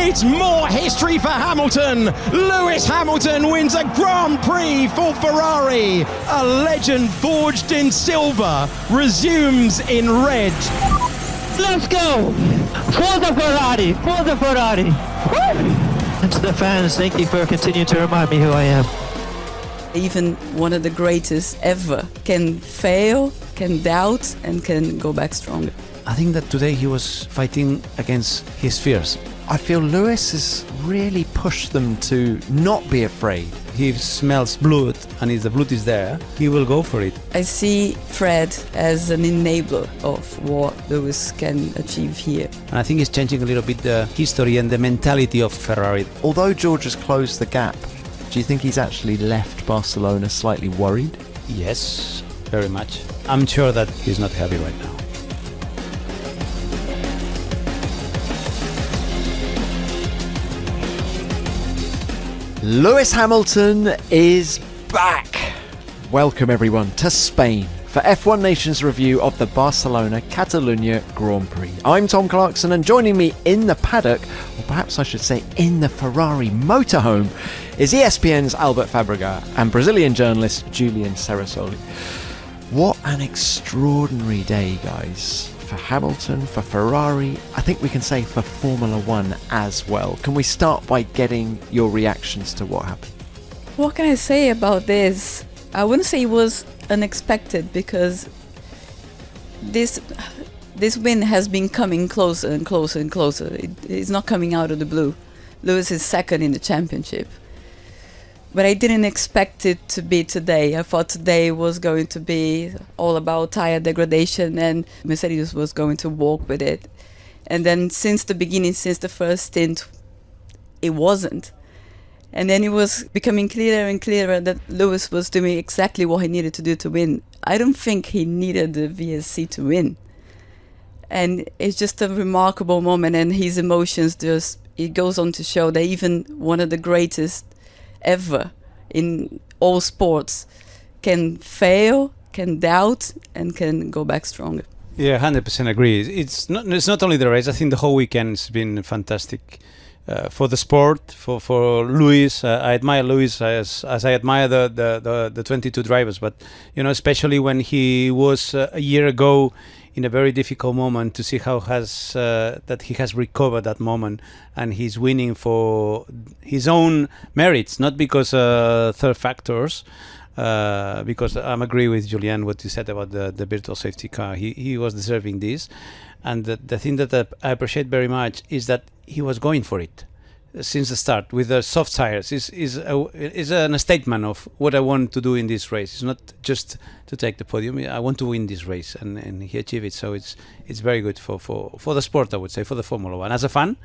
It's more history for Hamilton. Lewis Hamilton wins a Grand Prix for Ferrari. A legend forged in silver resumes in red. Let's go! For the Ferrari! For the Ferrari! Woo! And to the fans, thank you for continuing to remind me who I am. Even one of the greatest ever can fail, can doubt, and can go back stronger. I think that today he was fighting against his fears. I feel Lewis has really pushed them to not be afraid. He smells blood, and if the blood is there, he will go for it. I see Fred as an enabler of what Lewis can achieve here. And I think he's changing a little bit the history and the mentality of Ferrari. Although George has closed the gap, do you think he's actually left Barcelona slightly worried? Yes, very much. I'm sure that he's not happy right now. Lewis Hamilton is back! Welcome everyone to Spain for F1 Nation's review of the Barcelona-Catalunya Grand Prix. I'm Tom Clarkson, and joining me in the paddock, or perhaps I should say in the Ferrari motorhome, is ESPN's Albert Fabrega and Brazilian journalist Julianne Cerasoli. What an extraordinary day, guys. For Hamilton, for Ferrari, I think we can say for Formula One as well. Can we start by getting your reactions to what happened? What can I say about this? I wouldn't say it was unexpected, because this win has been coming closer and closer and closer. It's not coming out of the blue. Lewis is second in the championship. But I didn't expect it to be today. I thought today was going to be all about tire degradation, and Mercedes was going to walk with it. And then since the beginning, since the first stint, it wasn't. And then it was becoming clearer and clearer that Lewis was doing exactly what he needed to do to win. I don't think he needed the VSC to win. And it's just a remarkable moment, and his emotions it goes on to show that even one of the greatest ever in all sports can fail, can doubt, and can go back stronger. Yeah, 100% agree. It's not only the race. I think the whole weekend has been fantastic for the sport, for Lewis. I admire Lewis as I admire the 22 drivers, but especially when he was a year ago in a very difficult moment, to see how that he has recovered that moment, and he's winning for his own merits, not because third factors. Because I'm agree with Julianne what you said about the virtual safety car. He was deserving this, and the thing that I appreciate very much is that he was going for it since the start with the soft tires. Is a statement of what I want to do in this race. It's not just to take the podium. I want to win this race, and he achieved it. So it's very good for the sport, I would say, for the Formula One. As a fan,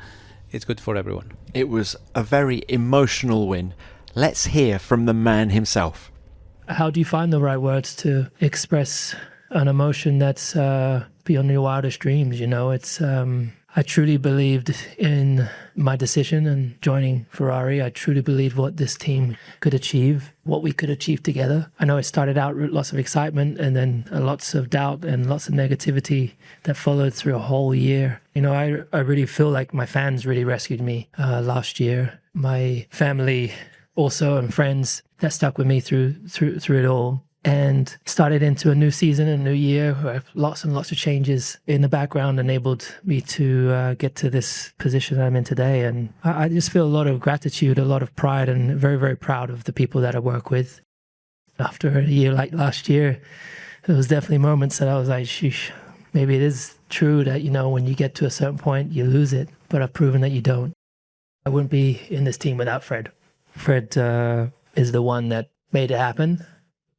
it's good for everyone. It was a very emotional win. Let's hear from the man himself. How do you find the right words to express an emotion that's beyond your wildest dreams? It's I truly believed in my decision and joining Ferrari. I truly believed what this team could achieve, what we could achieve together. I know it started out with lots of excitement, and then lots of doubt and lots of negativity that followed through a whole year. I really feel like my fans really rescued me last year. My family also, and friends that stuck with me through it all, and started into a new season, a new year, where lots and lots of changes in the background enabled me to get to this position I'm in today. And I just feel a lot of gratitude, a lot of pride, and very, very proud of the people that I work with. After a year like last year, there was definitely moments that I was like, sheesh, maybe it is true that, when you get to a certain point, you lose it, but I've proven that you don't. I wouldn't be in this team without Fred. Fred is the one that made it happen.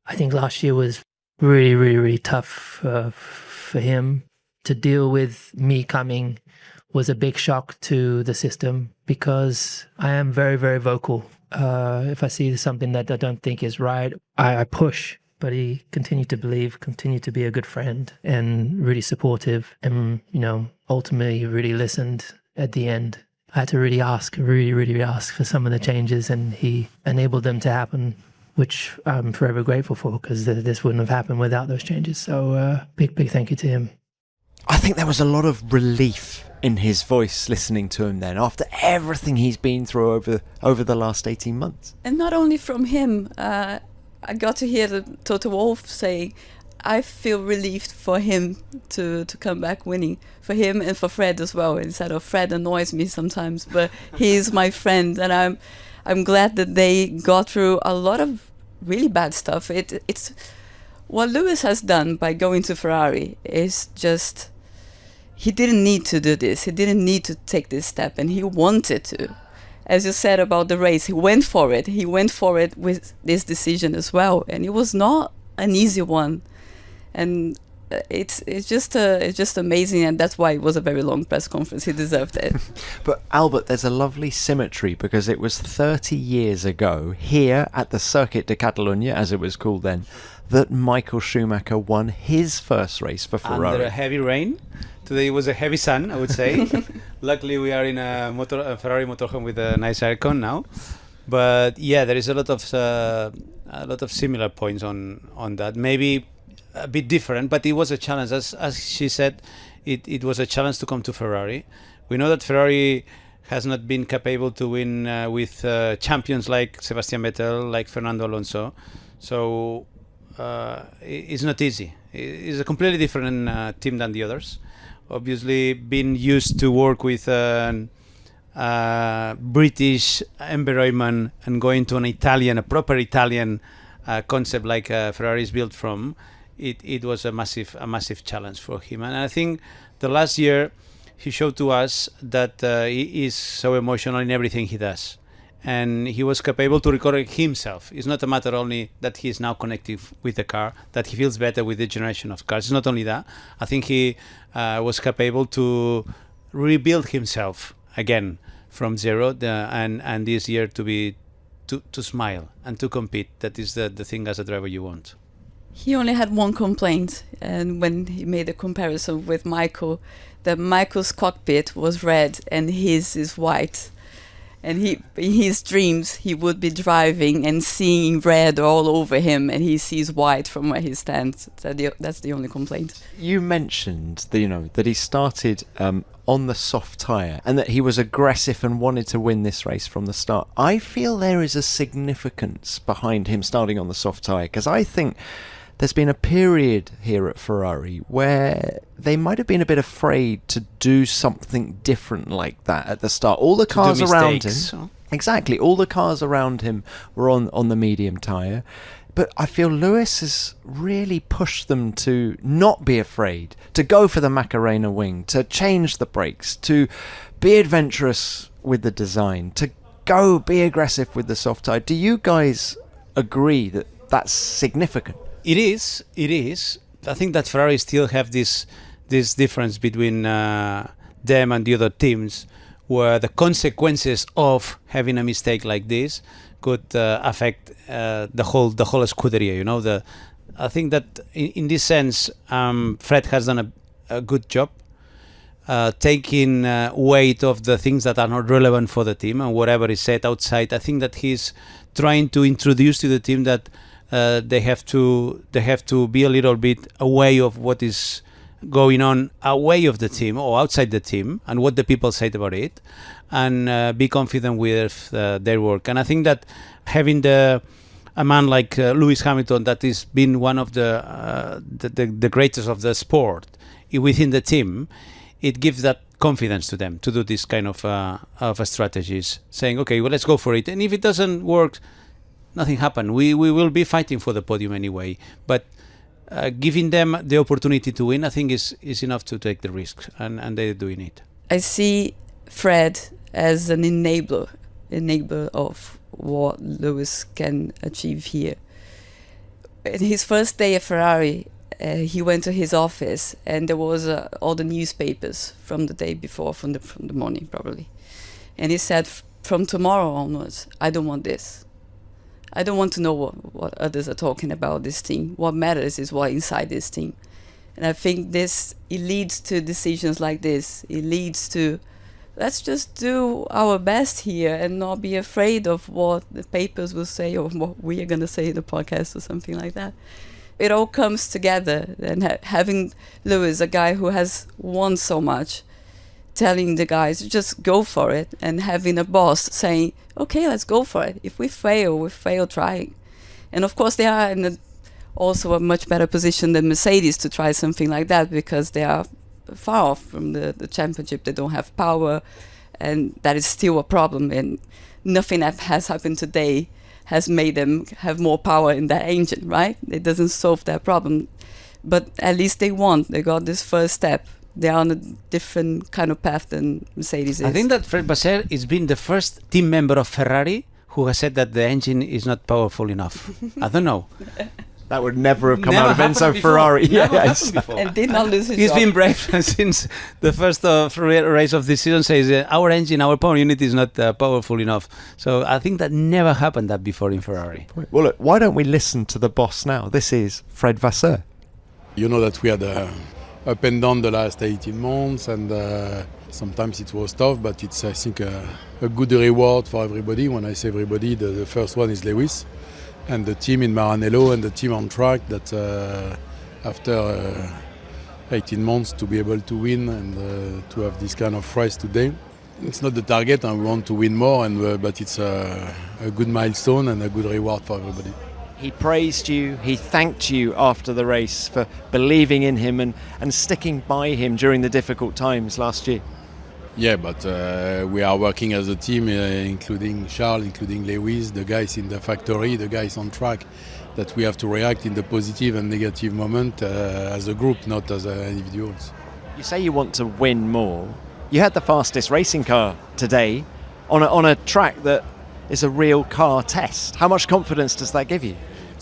I think last year was really, really, really tough for him. To deal with me coming was a big shock to the system, because I am very, very vocal. If I see something that I don't think is right, I push. But he continued to believe, continued to be a good friend, and really supportive. And, ultimately really listened at the end. I had to really ask for some of the changes, and he enabled them to happen, which I'm forever grateful for, because this wouldn't have happened without those changes. So big thank you to him. I think there was a lot of relief in his voice listening to him then, after everything he's been through over the last 18 months. And not only from him, I got to hear Toto Wolff saying, I feel relieved for him to come back winning, for him and for Fred as well. Instead of Fred annoys me sometimes, but he's my friend, and I'm glad that they got through a lot of really bad stuff. It's what Lewis has done by going to Ferrari is just, he didn't need to do this. He didn't need to take this step, and he wanted to. As you said about the race, he went for it. He went for it with this decision as well, and it was not an easy one. And it's just amazing, and that's why it was a very long press conference. He deserved it. But Albert, there's a lovely symmetry, because it was 30 years ago here at the Circuit de Catalunya, as it was called then, that Michael Schumacher won his first race for Ferrari. Under a heavy rain. Today was a heavy sun, I would say. Luckily, we are in a Ferrari motorhome with a nice aircon now. But yeah, there is a lot of similar points on that. Maybe a bit different, but it was a challenge. As she said, it was a challenge to come to Ferrari. We know that Ferrari has not been capable to win with champions like Sebastian Vettel, like Fernando Alonso. So it's not easy. It's a completely different team than the others. Obviously, being used to work with British environment and going to a proper Italian concept like Ferrari is built from, it was a massive challenge for him. And I think the last year he showed to us that he is so emotional in everything he does. And he was capable to recover himself. It's not a matter only that he is now connected with the car, that he feels better with the generation of cars. It's not only that. I think he was capable to rebuild himself again from zero, and this year to smile and to compete. That is the thing as a driver you want. He only had one complaint, and when he made a comparison with Michael, that Michael's cockpit was red and his is white. And in his dreams, he would be driving and seeing red all over him, and he sees white from where he stands. That's the only complaint. You mentioned that he started on the soft tyre, and that he was aggressive and wanted to win this race from the start. I feel there is a significance behind him starting on the soft tyre, because I think there's been a period here at Ferrari where they might have been a bit afraid to do something different like that at the start. All the cars around him, exactly, all the cars around him were on the medium tyre. But I feel Lewis has really pushed them to not be afraid, to go for the Macarena wing, to change the brakes, to be adventurous with the design, to go be aggressive with the soft tyre. Do you guys agree that that's significant? It is. I think that Ferrari still have this difference between them and the other teams, where the consequences of having a mistake like this could affect the whole Scuderia. I think that in this sense, Fred has done a good job taking weight of the things that are not relevant for the team, and whatever is said outside. I think that he's trying to introduce to the team that they have to be a little bit away of what is going on away of the team or outside the team, and what the people said about it, and be confident with their work. And I think that having a man like Lewis Hamilton, that has been one of the greatest of the sport within the team, it gives that confidence to them to do this kind of strategies, saying, okay, well, let's go for it, and if it doesn't work, nothing happened. We will be fighting for the podium anyway. But giving them the opportunity to win, I think is enough to take the risk, and they're doing it. I see Fred as an enabler of what Lewis can achieve here. In his first day at Ferrari, he went to his office, and there was all the newspapers from the day before, from the morning probably. And he said, from tomorrow onwards, I don't want this. I don't want to know what others are talking about this team. What matters is what inside this team. And I think it leads to decisions like this. It leads to, let's just do our best here and not be afraid of what the papers will say or what we are going to say in the podcast or something like that. it all comes together. And having Lewis, a guy who has won so much, telling the guys, just go for it, and having a boss saying, okay, let's go for it. If we fail trying. And of course, they are in also a much better position than Mercedes to try something like that, because they are far off from the championship. They don't have power, and that is still a problem. And nothing that has happened today has made them have more power in that engine, right? It doesn't solve that problem. But at least they won. They got this first step. They are on a different kind of path than Mercedes is. I think that Fred Vasseur has been the first team member of Ferrari who has said that the engine is not powerful enough. I don't know. That would never have come out of happened Enzo before. Ferrari. Never Yes. happened before. And did not lose his He's job. been brave since the first race of this season. Says our engine, our power unit is not powerful enough. So I think that never happened that before in Ferrari. Well, look, why don't we listen to the boss now? This is Fred Vasseur. You know that we had up and down the last 18 months, and sometimes it was tough, but it's, I think, a good reward for everybody. When I say everybody, the first one is Lewis and the team in Maranello and the team on track, that after 18 months to be able to win and to have this kind of race today. It's not the target, and we want to win more, but it's a good milestone and a good reward for everybody. He praised you, he thanked you after the race for believing in him and sticking by him during the difficult times last year. Yeah, but we are working as a team, including Charles, including Lewis, the guys in the factory, the guys on track, that we have to react in the positive and negative moment as a group, not as individuals. You say you want to win more. You had the fastest racing car today on a track that is a real car test. How much confidence does that give you?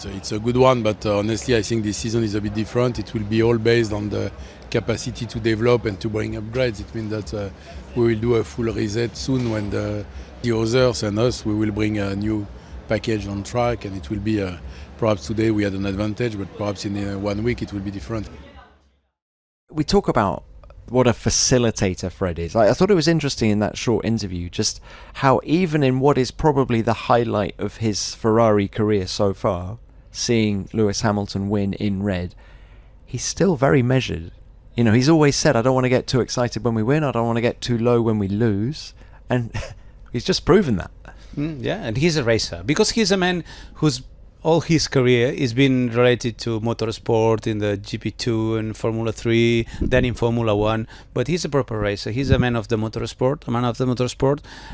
It's a good one, but honestly I think this season is a bit different. It will be all based on the capacity to develop and to bring upgrades. It means that we will do a full reset soon when the others and us, we will bring a new package on track, and it will be perhaps today we had an advantage, but perhaps in 1 week it will be different. We talk about what a facilitator Fred is. I thought it was interesting in that short interview just how even in what is probably the highlight of his Ferrari career so far, seeing Lewis Hamilton win in red, he's still very measured. You know, he's always said, I don't want to get too excited when we win, I don't want to get too low when we lose, and he's just proven that. Yeah, and he's a racer because he's a man who's all his career is been related to motorsport in the GP2 and Formula 3, then in Formula 1. But he's a proper racer. He's a man of the motorsport,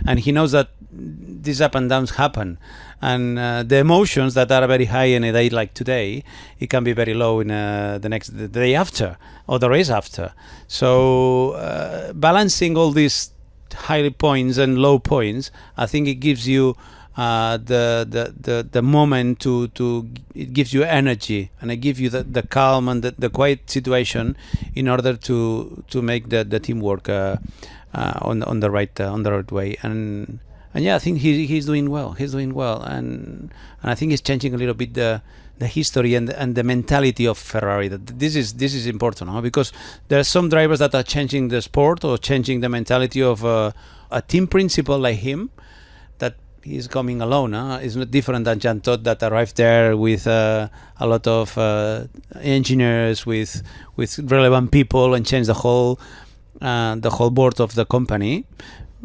and he knows that these up and downs happen. And the emotions that are very high in a day like today, it can be very low in the day after or the race after. So balancing all these high points and low points, I think it gives you the moment to it gives you energy, and it gives you the calm and the quiet situation in order to make the teamwork on the right way. And yeah, I think he's doing well. And I think he's changing a little bit the history and the mentality of Ferrari. That this is important, huh? Because there are some drivers that are changing the sport or changing the mentality of a team principal like him. That he's coming alone. It's not different than Jean Todt that arrived there with a lot of engineers, with relevant people, and changed the whole board of the company.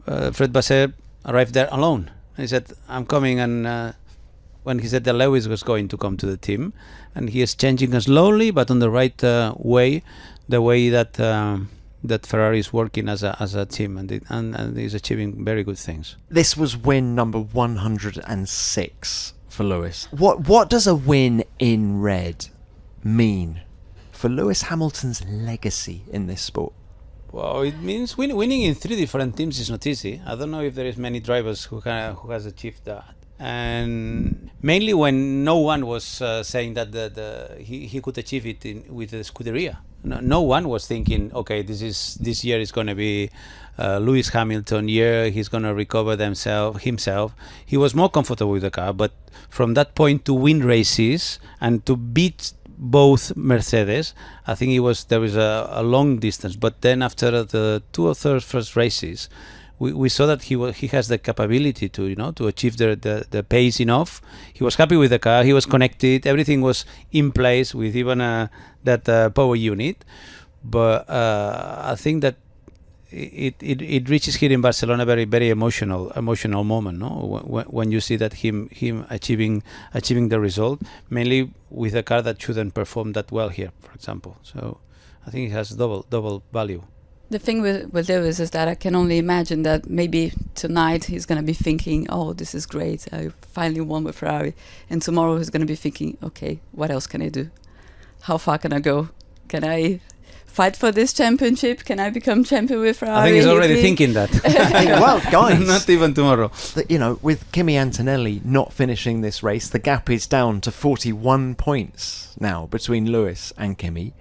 Fred Vasseur arrived there alone. He said, "I'm coming," and when he said that Lewis was going to come to the team, and he is changing slowly, but on the right way, the way that Ferrari is working as a team, and is achieving very good things. This was win number 106 for Lewis. What does a win in red mean for Lewis Hamilton's legacy in this sport? Well, it means winning in 3 different teams is not easy. I don't know if there is many drivers who has achieved that. And mainly when no one was saying that he could achieve it with the Scuderia. No one was thinking, okay, this year is going to be Lewis Hamilton year. He's going to recover himself. He was more comfortable with the car, but from that point to win races and to beat both Mercedes, I think there was a long distance. But then after the 2 or 3 first races, we saw that he has the capability to achieve the pace enough. He was happy with the car. He was connected. Everything was in place with even that power unit. But I think that it reaches here in Barcelona a very, very emotional moment, no? When you see that him achieving the result, mainly with a car that shouldn't perform that well here, for example. So I think it has double value. The thing with Lewis is that I can only imagine that maybe tonight he's going to be thinking, oh, this is great, I finally won with Ferrari. And tomorrow he's going to be thinking, okay, what else can I do? How far can I go? Can I fight for this championship? Can I become champion with Ferrari? I think he's already thinking that. Well, guys, not even tomorrow. With Kimi Antonelli not finishing this race, the gap is down to 41 points now between Lewis and Kimi.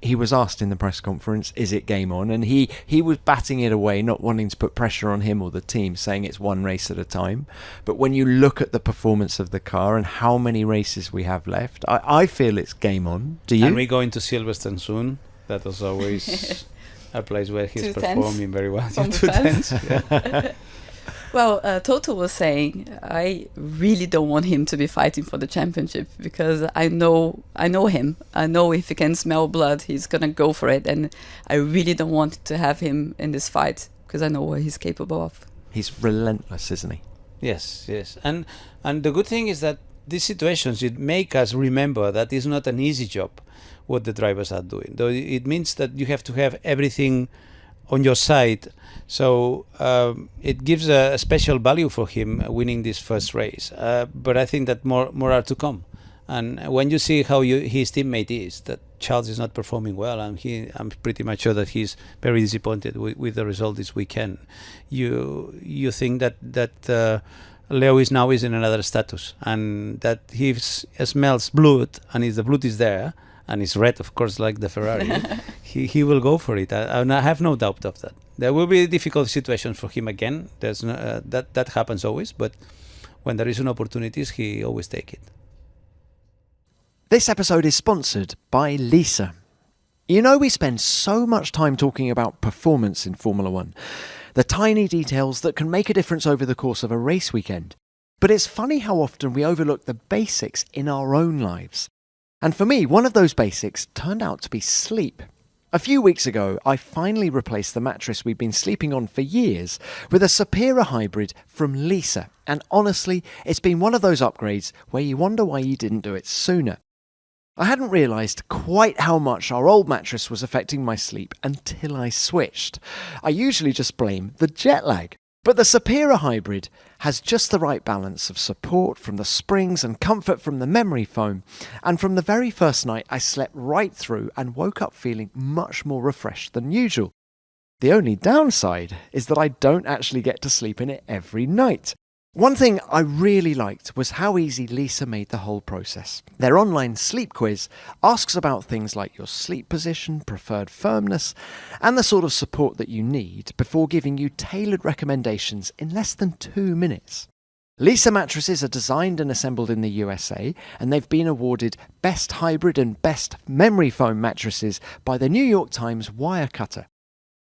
He was asked in the press conference, is it game on? And he was batting it away, not wanting to put pressure on him or the team, saying it's one race at a time. But when you look at the performance of the car and how many races we have left, I feel it's game on. Do you? And we're going to Silverstone soon. That was always a place where he's performing very well. From the fans. Yeah. Well, Toto was saying, I really don't want him to be fighting for the championship because I know him. I know if he can smell blood, he's going to go for it. And I really don't want to have him in this fight because I know what he's capable of. He's relentless, isn't he? Yes. And the good thing is that these situations, it make us remember that it's not an easy job what the drivers are doing. Though it means that you have to have everything on your side. So it gives a special value for him winning this first race. But I think that more are to come. And when you see how his teammate is, that Charles is not performing well, and I'm pretty much sure that he's very disappointed with the result this weekend. You think that Lewis now is in another status, and that he smells blood, and if the blood is there, and it's red, of course, like the Ferrari, he will go for it. I have no doubt of that. There will be a difficult situation for him again. There's that happens always, but when there is an opportunity, he always take it. This episode is sponsored by Lisa. We spend so much time talking about performance in Formula One, the tiny details that can make a difference over the course of a race weekend. But it's funny how often we overlook the basics in our own lives. And for me, one of those basics turned out to be sleep. A few weeks ago, I finally replaced the mattress we'd been sleeping on for years with a Supera hybrid from Lisa. And honestly, it's been one of those upgrades where you wonder why you didn't do it sooner. I hadn't realised quite how much our old mattress was affecting my sleep until I switched. I usually just blame the jet lag. But the Supera hybrid has just the right balance of support from the springs and comfort from the memory foam. And from the very first night, I slept right through and woke up feeling much more refreshed than usual. The only downside is that I don't actually get to sleep in it every night. One thing I really liked was how easy Lisa made the whole process. Their online sleep quiz asks about things like your sleep position, preferred firmness, and the sort of support that you need before giving you tailored recommendations in less than 2 minutes. Lisa mattresses are designed and assembled in the USA, and they've been awarded Best Hybrid and Best Memory Foam mattresses by the New York Times Wirecutter.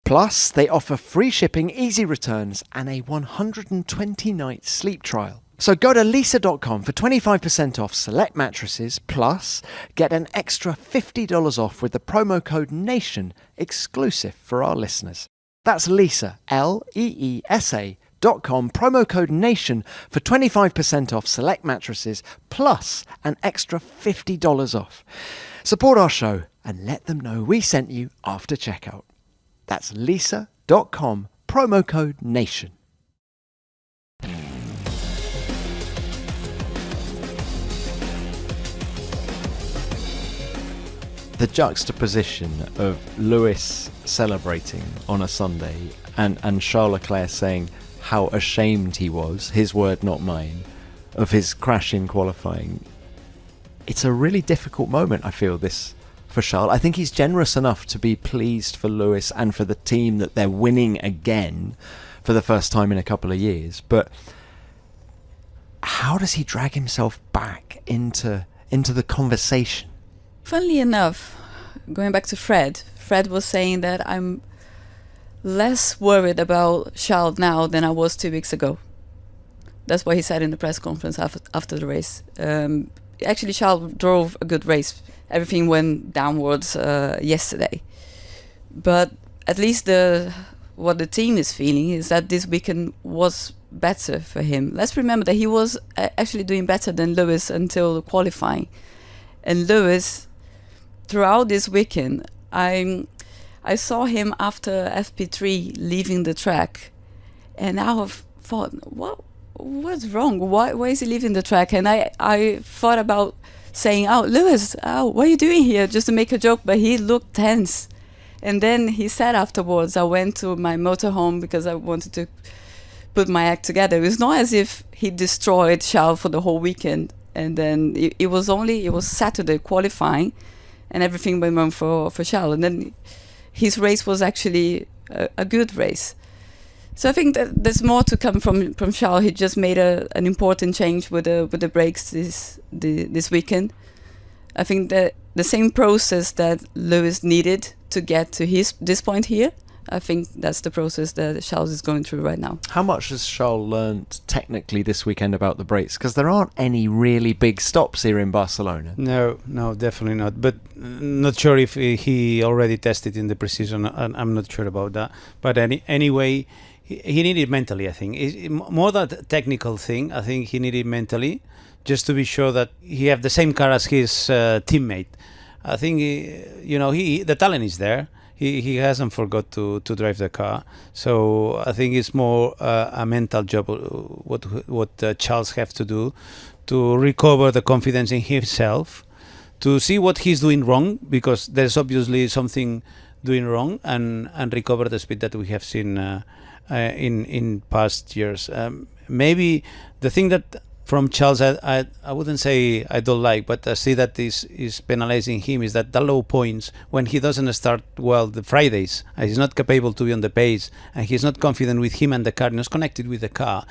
Plus, they offer free shipping, easy returns, and a 120-night sleep trial. So go to lisa.com for 25% off select mattresses, plus get an extra $50 off with the promo code NATION, exclusive for our listeners. That's Lisa, LEESA.com, promo code NATION for 25% off select mattresses, plus an extra $50 off. Support our show and let them know we sent you after checkout. That's lisa.com, promo code NATION. The juxtaposition of Lewis celebrating on a Sunday and Charles Leclerc saying how ashamed he was, his word not mine, of his crash in qualifying. It's a really difficult moment, I feel, this for Charles. I think he's generous enough to be pleased for Lewis and for the team that they're winning again for the first time in a couple of years. But how does he drag himself back into the conversation? Funnily enough, going back to Fred was saying that I'm less worried about Charles now than I was 2 weeks ago. That's what he said in the press conference after the race. Actually, Charles drove a good race. Everything went downwards yesterday. But at least what the team is feeling is that this weekend was better for him. Let's remember that he was actually doing better than Lewis until qualifying. And Lewis, throughout this weekend, I saw him after FP3 leaving the track, and I have thought, what's wrong? Why is he leaving the track? And I thought about saying, Lewis, what are you doing here? Just to make a joke, but he looked tense. And then he said afterwards, I went to my motorhome because I wanted to put my act together. It's not as if he destroyed Charles for the whole weekend. And then it was Saturday qualifying, and everything went on for Charles. And then his race was actually a good race. So I think that there's more to come from Charles. He just made an important change with the brakes this weekend. I think that the same process that Lewis needed to get to this point here, I think that's the process that Charles is going through right now. How much has Charles learned technically this weekend about the brakes? Because there aren't any really big stops here in Barcelona. No, definitely not. But not sure if he already tested in the precision. I'm not sure about that. But anyway, he needed mentally, I think. More than a technical thing, I think he needed mentally, just to be sure that he have the same car as his teammate. I think, the talent is there. He hasn't forgot to drive the car, so I think it's more a mental job. What Charles have to do to recover the confidence in himself, to see what he's doing wrong, because there's obviously something doing wrong, and recover the speed that we have seen in past years. Maybe the thing that from Charles, I wouldn't say I don't like, but I see that is penalizing him, is that the low points, when he doesn't start well the Fridays, and he's not capable to be on the pace, and he's not confident with him and the car, not connected with the car,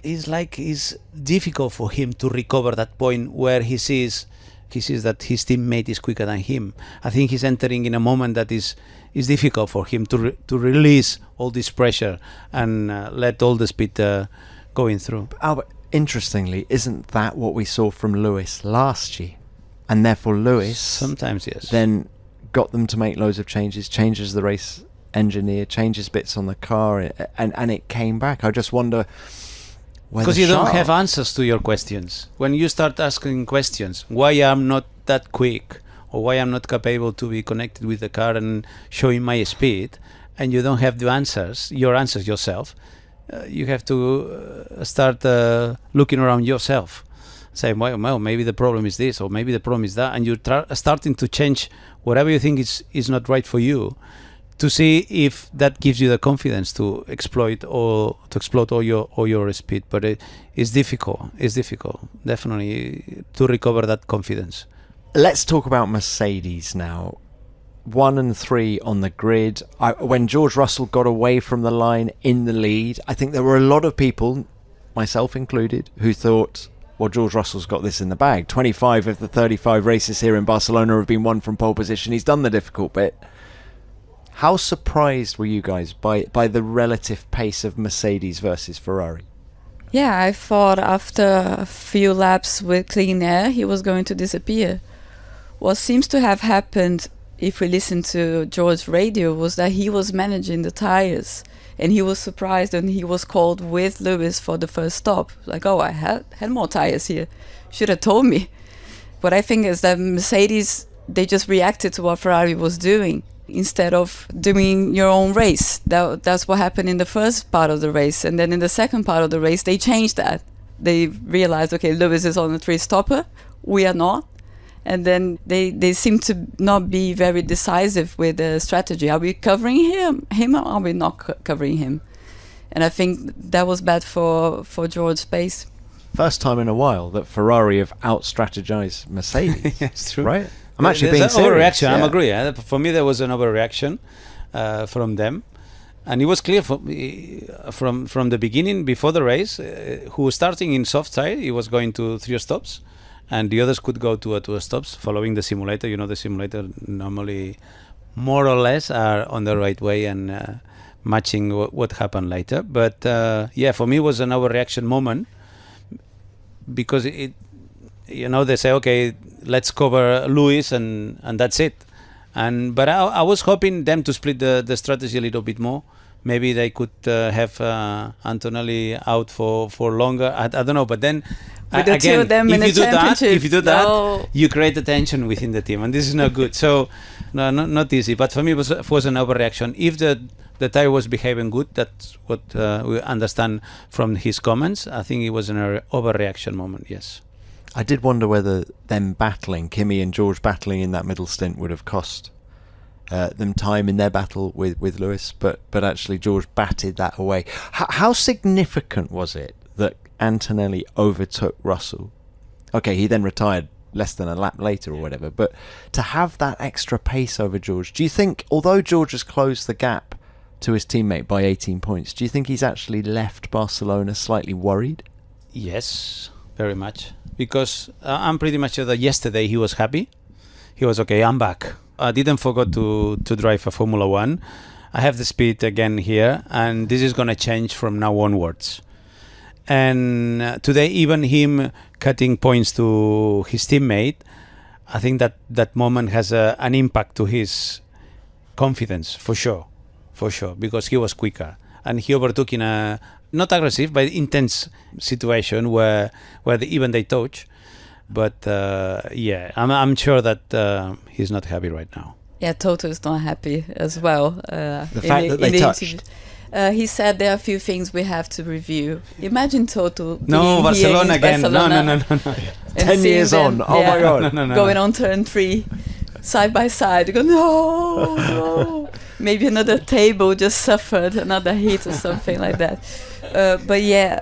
it's difficult for him to recover that point where he sees that his teammate is quicker than him. I think he's entering in a moment that is difficult for him to release all this pressure and let all the speed going through. Albert, interestingly, isn't that what we saw from Lewis last year? And therefore Lewis sometimes, yes, then got them to make loads of changes the race engineer, changes bits on the car, and it came back. I just wonder whether because you don't have answers to your questions. When you start asking questions, why I'm not that quick, or why I'm not capable to be connected with the car and showing my speed, and you don't have your answers yourself, you have to start looking around yourself, say, well, maybe the problem is this, or maybe the problem is that, and you're starting to change whatever you think is not right for you, to see if that gives you the confidence to explode all your speed. But it's difficult. It's difficult, definitely, to recover that confidence. Let's talk about Mercedes now. 1 and 3 on the grid. When George Russell got away from the line in the lead, I think there were a lot of people, myself included, who thought, well, George Russell's got this in the bag. 25 of the 35 races here in Barcelona have been won from pole position. He's done the difficult bit. How surprised were you guys by the relative pace of Mercedes versus Ferrari? Yeah, I thought after a few laps with clean air, he was going to disappear. What seems to have happened, if we listen to George's radio, was that he was managing the tires, and he was surprised when he was called with Lewis for the first stop. Like, I had more tires here. Should have told me. What I think is that Mercedes, they just reacted to what Ferrari was doing instead of doing your own race. That's what happened in the first part of the race. And then in the second part of the race, they changed that. They realized, okay, Lewis is on a 3-stopper. We are not. And then they seem to not be very decisive with the strategy. Are we covering him or are we not covering him? And I think that was bad for George's pace. First time in a while that Ferrari have out-strategized Mercedes. It's true. Right? I'm actually being serious. Overreaction. Yeah. I'm agree. For me, there was an overreaction from them, and it was clear from the beginning, before the race, who was starting in soft tire, he was going to 3 stops, and the others could go to 2 stops, following the simulator. The simulator normally more or less are on the right way and matching what happened later. But for me it was an overreaction moment, because they say, okay, let's cover Lewis and that's it. But I was hoping them to split the strategy a little bit more. Maybe they could have Antonelli out for longer. I don't know. But then with the two of them in the championship, if you do that, you create a tension within the team, and this is not good. So no, not easy. But for me, it was an overreaction. If the tire was behaving good, that's what we understand from his comments. I think it was an overreaction moment. Yes. I did wonder whether them battling, Kimi and George battling in that middle stint, would have cost them time in their battle with Lewis, but actually George batted that away. How significant was it that Antonelli overtook Russell? Okay, he then retired less than a lap later or whatever, but to have that extra pace over George, do you think, although George has closed the gap to his teammate by 18 points, do you think he's actually left Barcelona slightly worried? Yes, very much. Because I'm pretty much sure that yesterday he was happy. He was, okay, I'm back. I didn't forget to drive a Formula 1. I have the speed again here, and this is going to change from now onwards. And today, even him cutting points to his teammate, I think that moment has an impact to his confidence, for sure, because he was quicker. And he overtook in a not aggressive, but intense situation where even they touch. But I'm sure that he's not happy right now. Yeah, Toto is not happy as well. The fact that they touched. He said there are a few things we have to review. Imagine Toto no, being Barcelona here in again. Barcelona No. 10 years on. Oh my God. No. Going on turn 3, side by side. You go, no. Maybe another table just suffered another hit or something like that. But yeah,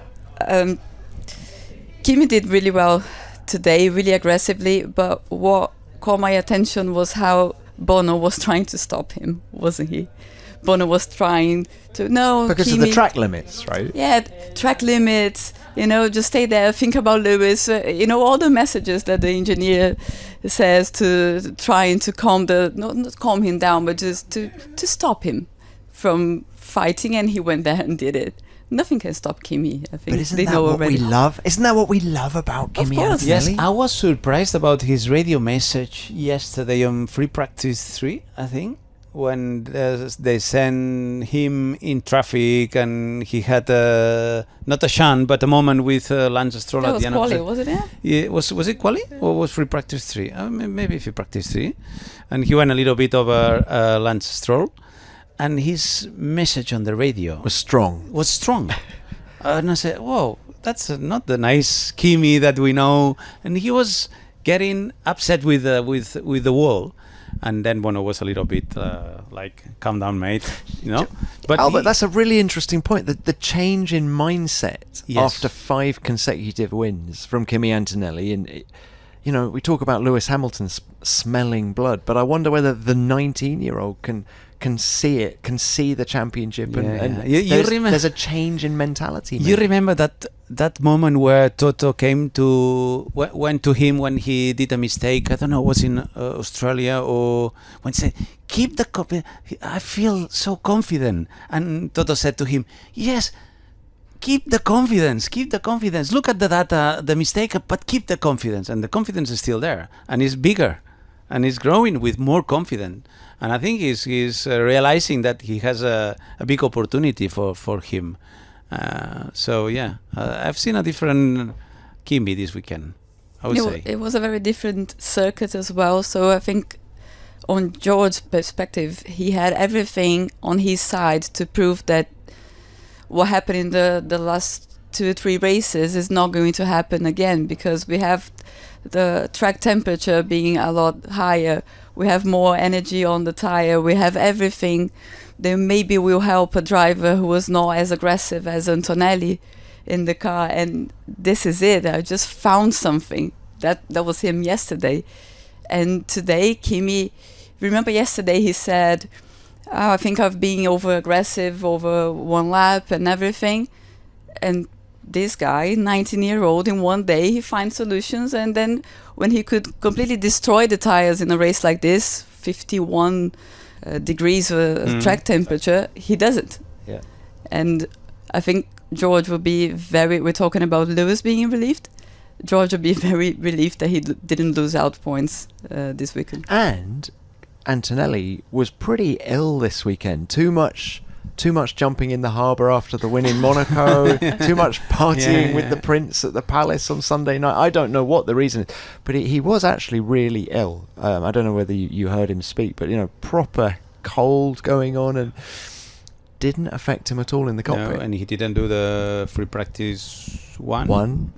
Kimi did really well today, really aggressively. But what caught my attention was how Bono was trying to stop him, wasn't he? Bono was trying to because Kimi, of the track limits, right? Yeah, track limits. Just stay there. Think about Lewis. All the messages that the engineer says to trying to not calm him down, but just to stop him from fighting. And he went there and did it. Nothing can stop Kimi. I think. But isn't that what we love? Isn't that what we love about Kimi Antonelli? Yes, I was surprised about his radio message yesterday on Free Practice 3, I think, when they sent him in traffic and he had not a shunt but a moment with Lance Stroll at the end quali, of the... Was it there? Yeah, was it quali or was Free Practice 3? Maybe Free Practice 3. And he went a little bit over Lance Stroll. And his message on the radio was strong. And I said, whoa, that's not the nice Kimi that we know. And he was getting upset with the wall. And then Bono was a little bit like, calm down, mate. But Albert, that's a really interesting point. The change in mindset after 5 consecutive wins from Kimi Antonelli. And, we talk about Lewis Hamilton smelling blood, but I wonder whether the 19-year-old can see it, can see the championship, and there's a change in mentality. You remember that moment where Toto went to him when he did a mistake? I don't know, it was in Australia, or when he said, keep the copy. I feel so confident. And Toto said to him, yes, keep the confidence. Look at the data, the mistake, but keep the confidence. And the confidence is still there, and it's bigger, and it's growing with more confidence. And I think he's realizing that he has a big opportunity for him. I've seen a different Kimi this weekend, I would say. It was a very different circuit as well. So I think on George's perspective, he had everything on his side to prove that what happened in the last 2 or 3 races is not going to happen again, because we have the track temperature being a lot higher. We have more energy on the tire. We have everything that maybe will help a driver who was not as aggressive as Antonelli in the car. And this is it. I just found something. That was him yesterday. And today, Kimi, remember yesterday he said, I think I've been over-aggressive over 1 lap and everything. And this guy, 19-year-old, in one day, he finds solutions. And then when he could completely destroy the tires in a race like this, 51 degrees of track temperature, he doesn't. Yeah. And I think George will be we're talking about Lewis being relieved. George will be very relieved that he didn't lose out points this weekend. And Antonelli was pretty ill this weekend. Too much jumping in the harbour after the win in Monaco, too much partying with the prince at the palace on Sunday night. I don't know what the reason is, but he was actually really ill. I don't know whether you heard him speak, but proper cold going on, and didn't affect him at all in the cockpit. No, and he didn't do the free practice one.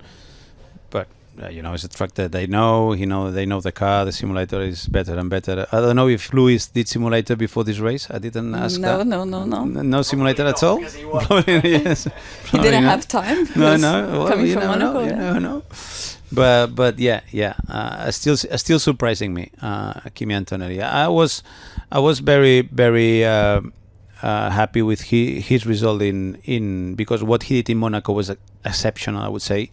But it's a track that they know. They know the car. The simulator is better and better. I don't know if Lewis did simulator before this race. I didn't ask that. No. No simulator at all. Yes. He didn't have time. No. Well, Coming from Monaco. You never know. But yeah. Still surprising me, Kimi Antonelli. I was very very happy with his result in because what he did in Monaco was exceptional, I would say.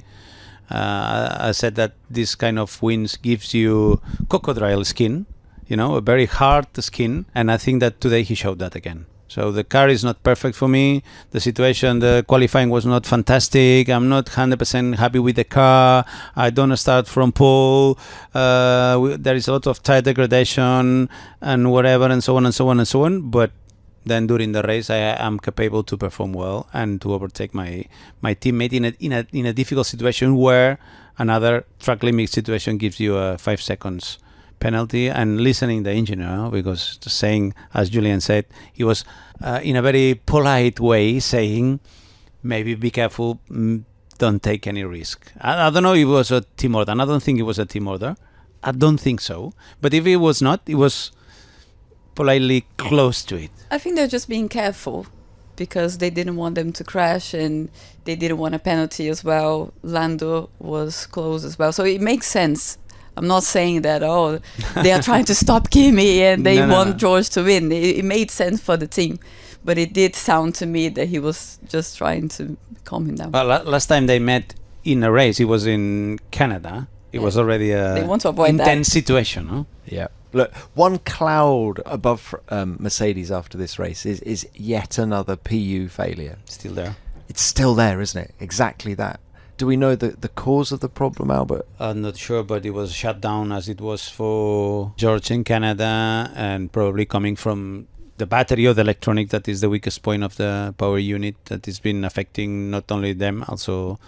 I said that this kind of wins gives you crocodile skin, a very hard skin, and I think that today he showed that again. So the car is not perfect for me. The qualifying was not fantastic. I'm not 100% happy with the car. I don't start from pole. There is a lot of tire degradation and whatever, and so on and so on and so on. But then during the race, I am capable to perform well and to overtake my teammate in a difficult situation where another track limit situation gives you a 5 seconds penalty. And listening the engineer, because saying, as Julian said, he was in a very polite way saying, maybe be careful, don't take any risk. I don't know if it was a team order, and I don't think it was a team order. I don't think so. But if it was not, it was politely close to it. I think they're just being careful because they didn't want them to crash, and they didn't want a penalty as well. Lando was close as well, so it makes sense. I'm not saying that they are trying to stop Kimi and they want George to win. It made sense for the team, but it did sound to me that he was just trying to calm him down. Well, last time they met in a race, it was in Canada. It was already a they want to avoid intense that situation, huh? Yeah. Look, one cloud above Mercedes after this race is yet another PU failure. Still there. It's still there, isn't it? Exactly that. Do we know the cause of the problem, Albert? I'm not sure, but it was shut down as it was for George in Canada, and probably coming from the battery or the electronic that is the weakest point of the power unit that has been affecting not only them, also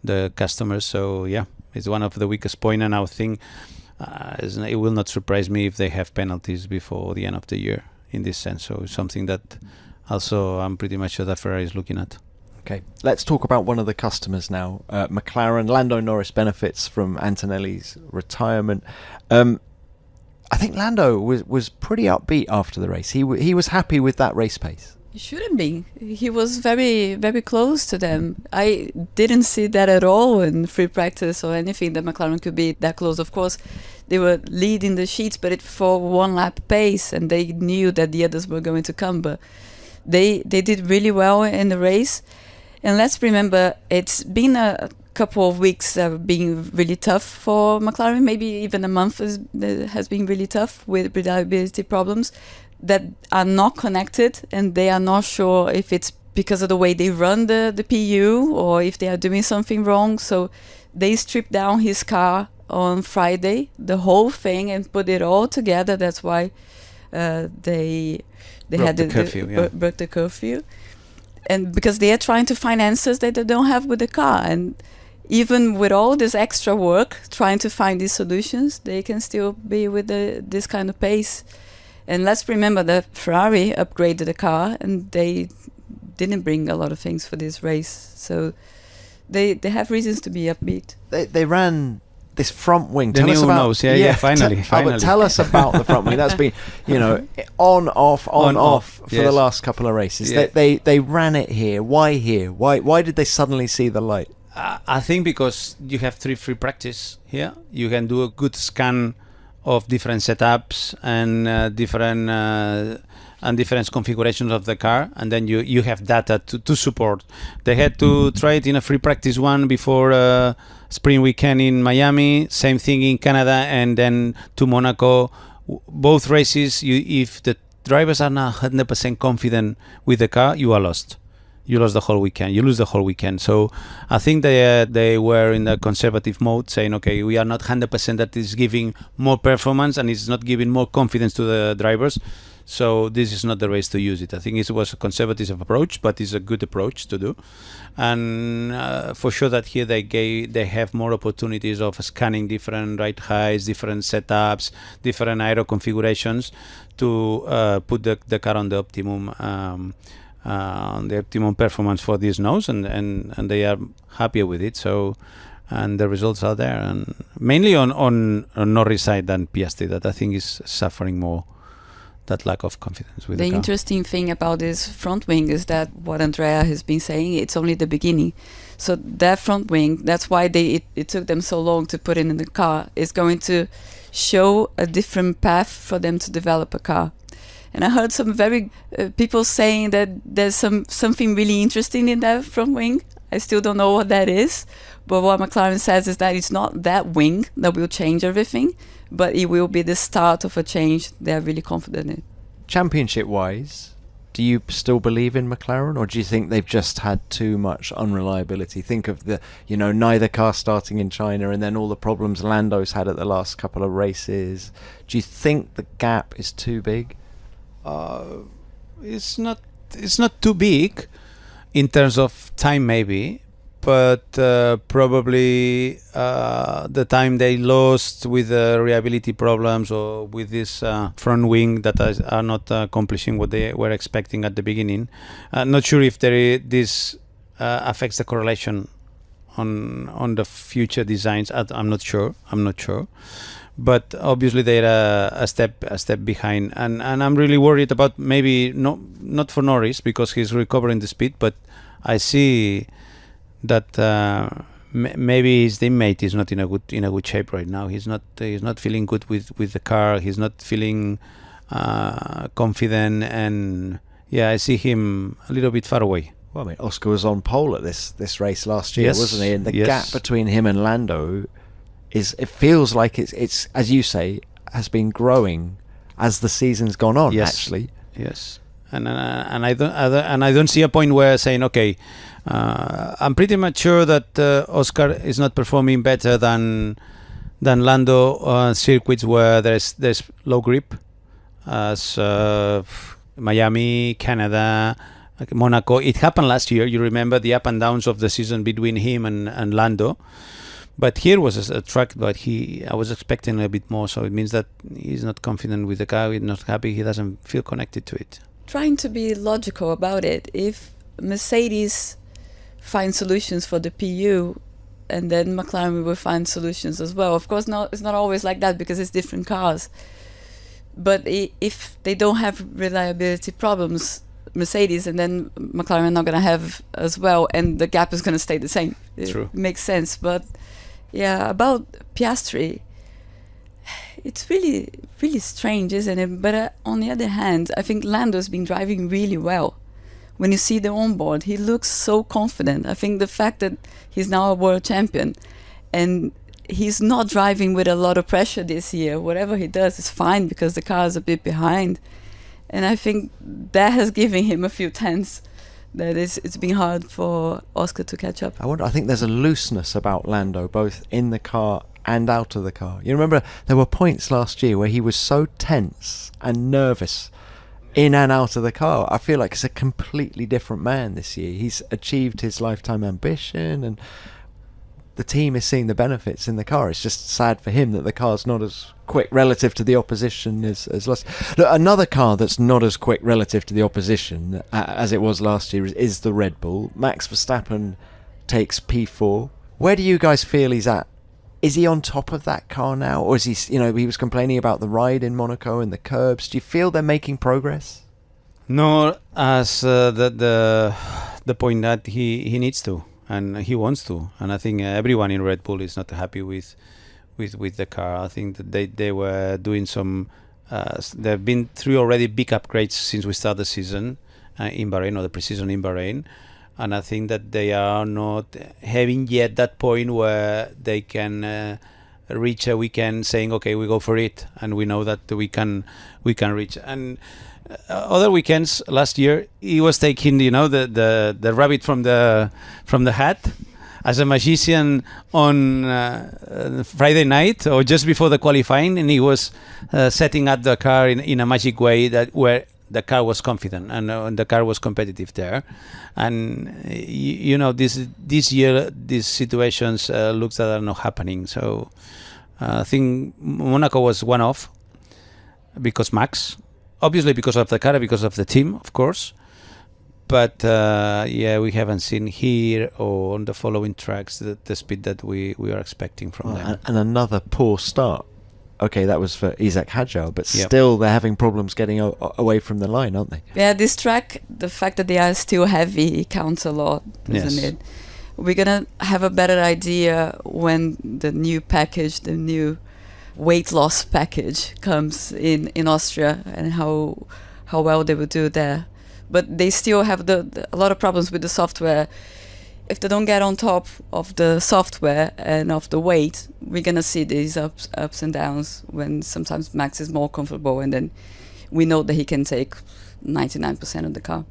the customers. So yeah, it's one of the weakest point, and I think it will not surprise me if they have penalties before the end of the year in this sense. So something that also I'm pretty much sure that Ferrari is looking at. Okay, let's talk about one of the customers now. McLaren. Lando Norris benefits from Antonelli's retirement. I think Lando was pretty upbeat after the race. He was happy with that race pace. He shouldn't be. He was very, very close to them. I didn't see that at all in free practice or anything that McLaren could be that close. Of course, they were leading the sheets, but for one lap pace, and they knew that the others were going to come. But they did really well in the race. And let's remember, it's been a couple of weeks that have been really tough for McLaren. Maybe even a month has been really tough with reliability problems that are not connected, and they are not sure if it's because of the way they run the PU or if they are doing something wrong. So they stripped down his car on Friday, the whole thing, and put it all together. That's why they had broke the curfew. And because they are trying to find answers that they don't have with the car. And even with all this extra work, trying to find these solutions, they can still be with this kind of pace. And let's remember that Ferrari upgraded the car, and they didn't bring a lot of things for this race. So they have reasons to be upbeat. They ran this front wing. The new nose, finally. Albert, tell us about the front wing. That's been, on off for the last couple of races. Yeah. They ran it here. Why here? Why did they suddenly see the light? I think because you have 3 free practice here. You can do a good scan of different setups and different configurations of the car, and then you have data to support. They had to try it in a free practice one before spring weekend in Miami, same thing in Canada, and then to Monaco. Both races, if the drivers are not 100% confident with the car, you are lost. You lost the whole weekend. You lose the whole weekend. So I think they were in a conservative mode, saying, okay, we are not 100% that is giving more performance and it's not giving more confidence to the drivers. So this is not the race to use it. I think it was a conservative approach, but it's a good approach to do. And for sure that here they have more opportunities of scanning different ride heights, different setups, different aero configurations to put the car on the optimum performance for these nose, and they are happier with it. So, and the results are there, and mainly on Norris side than Piastri, that I think is suffering more. That lack of confidence with the car. Interesting thing about this front wing is that what Andrea has been saying, it's only the beginning. So that front wing, that's why it took them so long to put it in the car, is going to show a different path for them to develop a car. And I heard some very people saying that there's something really interesting in that front wing. I still don't know what that is. But what McLaren says is that it's not that wing that will change everything, but it will be the start of a change they're really confident in. Championship-wise, do you still believe in McLaren, or do you think they've just had too much unreliability? Think of neither car starting in China and then all the problems Lando's had at the last couple of races. Do you think the gap is too big? It's not too big in terms of time, maybe. But probably the time they lost with the reliability problems or with this front wing that are not accomplishing what they were expecting at the beginning. Not sure if this affects the correlation on the future designs. I'm not sure. But obviously they're a step behind, and I'm really worried about maybe not for Norris because he's recovering the speed, but I see that maybe his teammate is not in a good shape right now. He's not feeling good with the car. He's not feeling confident, and I see him a little bit far away. Well, I mean, Oscar was on pole at this race last year, wasn't he? And the gap between him and Lando it feels like it's as you say, has been growing as the season's gone on. Actually, yes. And I don't see a point where saying, okay, I'm pretty much sure that Oscar is not performing better than Lando on circuits where there's low grip, as Miami, Canada, Monaco. It happened last year. You remember the up and downs of the season between him and Lando. But here was a track that I was expecting a bit more. So it means that he's not confident with the car. He's not happy. He doesn't feel connected to it. Trying to be logical about it. If Mercedes find solutions for the PU, and then McLaren will find solutions as well. Of course, it's not always like that because it's different cars. But if they don't have reliability problems, Mercedes and then McLaren are not going to have as well, and the gap is going to stay the same. True. It makes sense. But yeah, about Piastri, it's really, really strange, isn't it? But on the other hand, I think Lando's been driving really well. When you see the onboard, he looks so confident. I think the fact that he's now a world champion and he's not driving with a lot of pressure this year, whatever he does is fine because the car is a bit behind. And I think that has given him a few tenths that it's been hard for Oscar to catch up. I think there's a looseness about Lando, both in the car and out of the car. You remember there were points last year where he was so tense and nervous in and out of the car. I feel like it's a completely different man this year. He's achieved his lifetime ambition and the team is seeing the benefits in the car. It's just sad for him that the car's not as quick relative to the opposition as last. Look, another car that's not as quick relative to the opposition as it was last year is the Red Bull. Max Verstappen takes P4. Where do you guys feel he's at? Is he on top of that car now, or is he? He was complaining about the ride in Monaco and the curbs. Do you feel they're making progress? No, as the point that he needs to. And he wants to, and I think everyone in Red Bull is not happy with the car. I think that they were doing some. They've been through already big upgrades since we started the season in Bahrain, or the pre-season in Bahrain, and I think that they are not having yet that point where they can reach a weekend saying, okay, we go for it, and we know that we can reach. And other weekends last year, he was taking, the rabbit from the hat as a magician on Friday night or just before the qualifying, and he was setting up the car in a magic way where the car was confident and the car was competitive there. And this year these situations looks that are not happening. So I think Monaco was one off because Max, obviously because of the car, because of the team, of course. But we haven't seen here or on the following tracks the speed that we are expecting from them. And another poor start. Okay, that was for Isaac Hadjar, but still they're having problems getting away from the line, aren't they? Yeah, this track, the fact that they are still heavy counts a lot, doesn't it? We're going to have a better idea when the new package, the new weight loss package comes in Austria and how well they will do there. But they still have a lot of problems with the software. If they don't get on top of the software and of the weight, we're going to see these ups and downs when sometimes Max is more comfortable and then we know that he can take 99% of the car.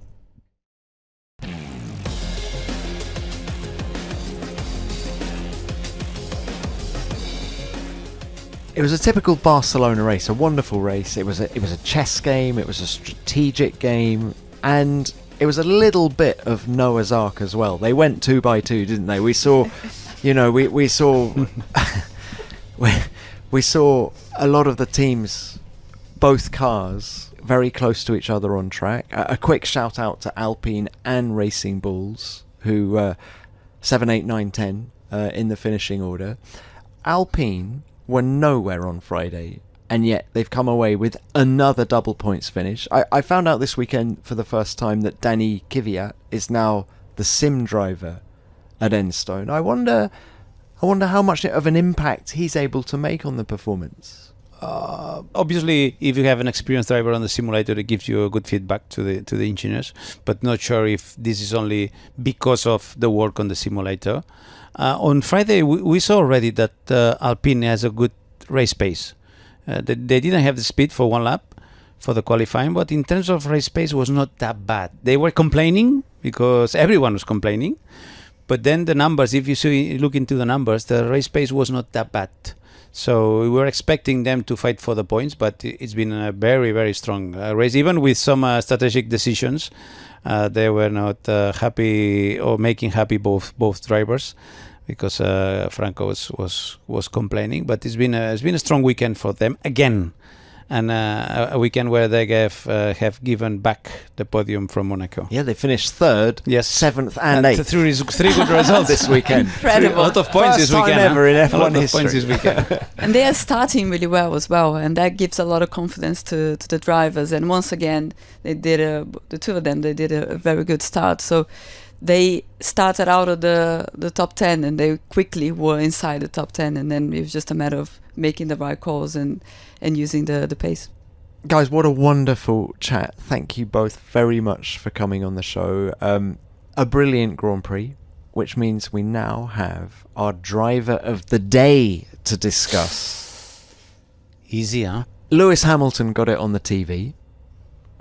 It was a typical Barcelona race, a wonderful race. It was a chess game, it was a strategic game, and it was a little bit of Noah's Ark as well. They went 2 by 2, didn't they? We saw, we saw, we saw a lot of the teams, both cars, very close to each other on track. A quick shout out to Alpine and Racing Bulls, who 7, 8, 9, 10 in the finishing order. Alpine were nowhere on Friday, and yet they've come away with another double points finish. I found out this weekend for the first time that Danny Kvyat is now the sim driver at Enstone. I wonder how much of an impact he's able to make on the performance. Obviously, if you have an experienced driver on the simulator, it gives you a good feedback to the engineers, but not sure if this is only because of the work on the simulator. On Friday, we saw already that Alpine has a good race pace. They didn't have the speed for one lap for the qualifying, but in terms of race pace was not that bad. They were complaining because everyone was complaining, but then the numbers, if you look into the numbers, the race pace was not that bad. So we were expecting them to fight for the points, but it's been a very, very strong race. Even with some strategic decisions, they were not happy or making happy both drivers, because Franco was complaining. But it's been a strong weekend for them again, and a weekend where they have given back the podium from Monaco. Yeah, they finished third, yes, 7th and 8th. Three good results this weekend. Incredible. A lot of points First this weekend. time ever in F1 a lot history. of points this weekend. And they are starting really well as well, and that gives a lot of confidence to the drivers. And once again, the two of them, they did a very good start. So they started out of the top 10, and they quickly were inside the top 10, and then it was just a matter of making the right calls and using the pace. Guys, what a wonderful chat. Thank you both very much for coming on the show. A brilliant Grand Prix, which means we now have our driver of the day to discuss. Easy, huh? Lewis Hamilton got it on the TV.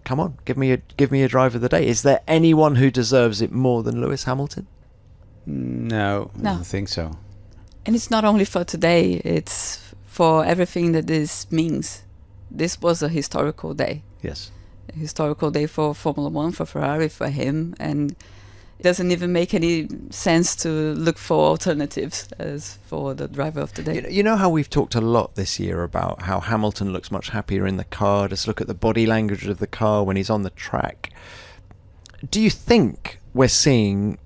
Come on, give me a driver of the day. Is there anyone who deserves it more than Lewis Hamilton? No, I don't think so. And it's not only for today, it's for everything that this means. This was a historical day. Yes. A historical day for Formula One, for Ferrari, for him, and it doesn't even make any sense to look for alternatives as for the driver of the day. You know how we've talked a lot this year about how Hamilton looks much happier in the car. Just look at the body language of the car when he's on the track. Do you think we're seeing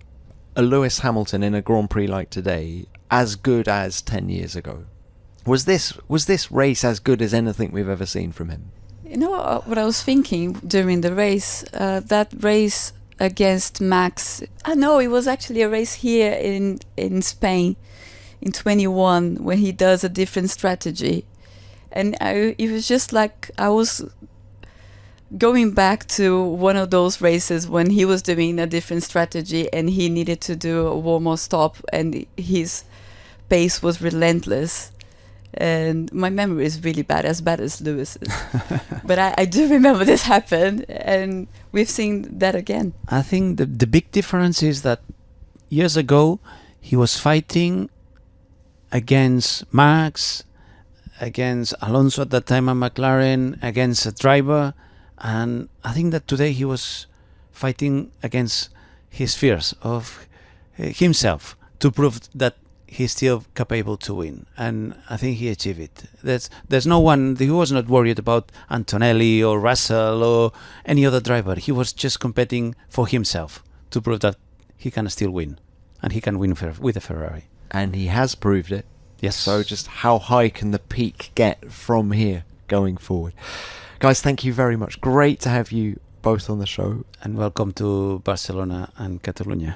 a Lewis Hamilton in a Grand Prix like today as good as 10 years ago? Was this race as good as anything we've ever seen from him? You know what I was thinking during the race? That race against Max. I know it was actually a race here in Spain in 21 when he does a different strategy, and it was just like I was going back to one of those races when he was doing a different strategy and he needed to do one more stop and his pace was relentless. And my memory is really bad as Lewis's. But I do remember this happened, and we've seen that again. I think the big difference is that years ago he was fighting against Max, against Alonso at that time at McLaren, against a driver, and I think that today he was fighting against his fears of himself to prove that he's still capable to win, and I think he achieved it. There's no one. He was not worried about Antonelli or Russell or any other driver. He was just competing for himself to prove that he can still win, and he can win with a Ferrari. And he has proved it. Yes. So just how high can the peak get from here going forward? Guys, thank you very much. Great to have you both on the show. And welcome to Barcelona and Catalunya.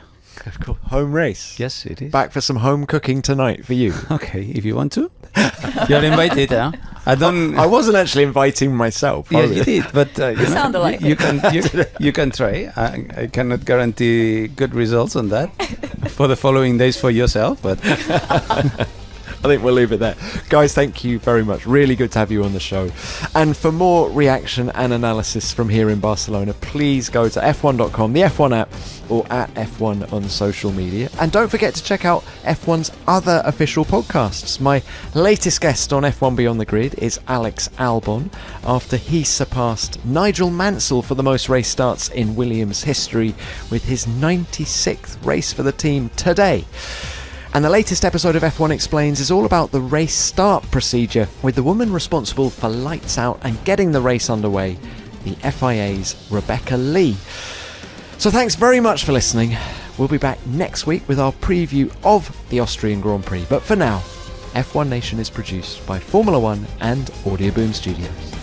Home race. Yes, it is. Back for some home cooking tonight for you. Okay, if you want to. You're invited, huh? I wasn't actually inviting myself. Yeah, you did, but sounded like you can try. I cannot guarantee good results on that for the following days for yourself, but I think we'll leave it there. Guys, thank you very much. Really good to have you on the show. And for more reaction and analysis from here in Barcelona, please go to f1.com, the F1 app, or at F1 on social media. And don't forget to check out F1's other official podcasts. My latest guest on F1 Beyond the Grid is Alex Albon, after he surpassed Nigel Mansell for the most race starts in Williams history with his 96th race for the team today. And the latest episode of F1 Explains is all about the race start procedure, with the woman responsible for lights out and getting the race underway, the FIA's Rebecca Lee. So thanks very much for listening. We'll be back next week with our preview of the Austrian Grand Prix. But for now, F1 Nation is produced by Formula One and Audio Boom Studios.